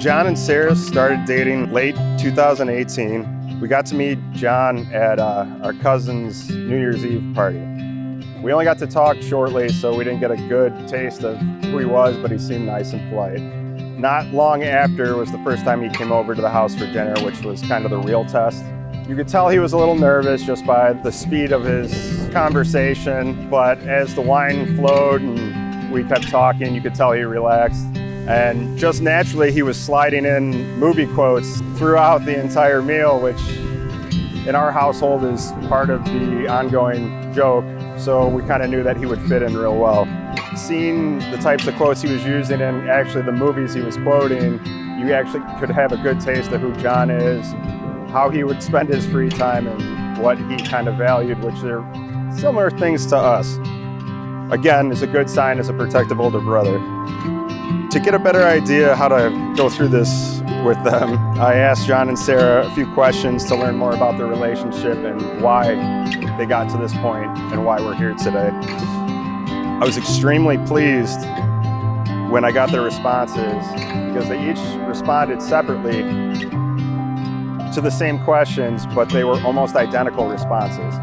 John and Sarah started dating late 2018. We got to meet John at our cousin's New Year's Eve party. We only got to talk shortly, so we didn't get a good taste of who he was, but he seemed nice and polite. Not long after was the first time he came over to the house for dinner, which was kind of the real test. You could tell he was a little nervous just by the speed of his conversation, but as the wine flowed and we kept talking, you could tell he relaxed. And just naturally, he was sliding in movie quotes throughout the entire meal, which in our household is part of the ongoing joke. So we kind of knew that he would fit in real well. Seeing the types of quotes he was using and actually the movies he was quoting, you actually could have a good taste of who John is, how he would spend his free time, and what he kind of valued, which are similar things to us. Again, is a good sign as a protective older brother. To get a better idea how to go through this with them, I asked John and Sarah a few questions to learn more about their relationship and why they got to this point and why we're here today. I was extremely pleased when I got their responses because they each responded separately to the same questions, but they were almost identical responses.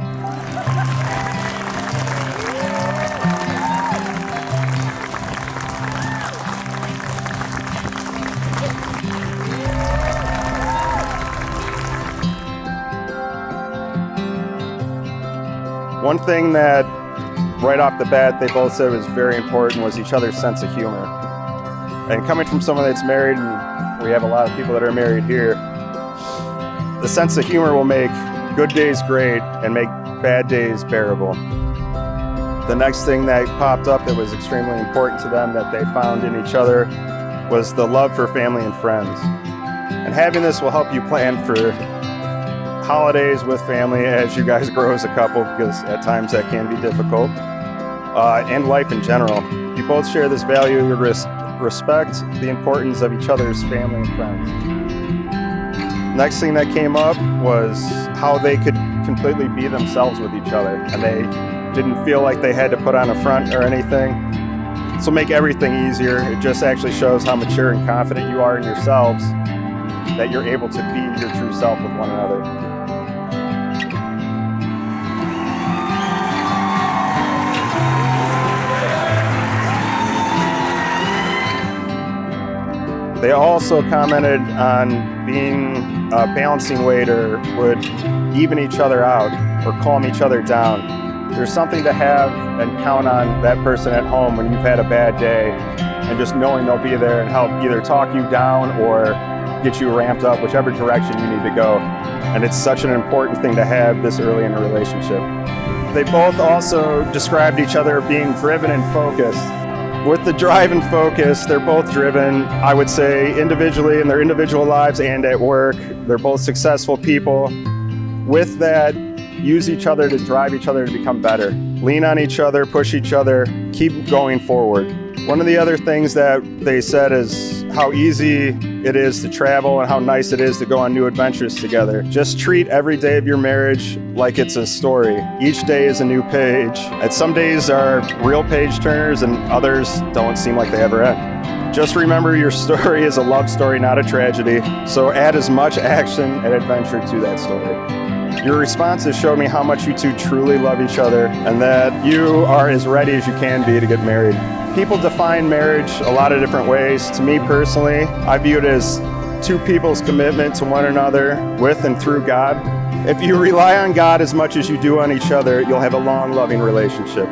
One thing that right off the bat they both said was very important was each other's sense of humor. And coming from someone that's married, and we have a lot of people that are married here, the sense of humor will make good days great and make bad days bearable. The next thing that popped up that was extremely important to them that they found in each other was the love for family and friends. And having this will help you plan for holidays with family as you guys grow as a couple, because at times that can be difficult, and life in general. You both share this value, you respect the importance of each other's family and friends. Next thing that came up was how they could completely be themselves with each other, and they didn't feel like they had to put on a front or anything. So make everything easier. It just actually shows how mature and confident you are in yourselves, that you're able to be your true self with one another. They also commented on being a balancing weight or would even each other out or calm each other down. There's something to have and count on that person at home when you've had a bad day, and just knowing they'll be there and help either talk you down or get you ramped up, whichever direction you need to go. And it's such an important thing to have this early in a relationship. They both also described each other being driven and focused. With the drive and focus, they're both driven, I would say, individually in their individual lives and at work. They're both successful people. With that, use each other to drive each other to become better. Lean on each other, push each other, keep going forward. One of the other things that they said is how easy it is to travel and how nice it is to go on new adventures together. Just treat every day of your marriage like it's a story. Each day is a new page, and some days are real page turners and others don't seem like they ever end. Just remember your story is a love story, not a tragedy, so add as much action and adventure to that story. Your responses showed me how much you two truly love each other and that you are as ready as you can be to get married. People define marriage a lot of different ways. To me personally, I view it as two people's commitment to one another with and through God. If you rely on God as much as you do on each other, you'll have a long, loving relationship.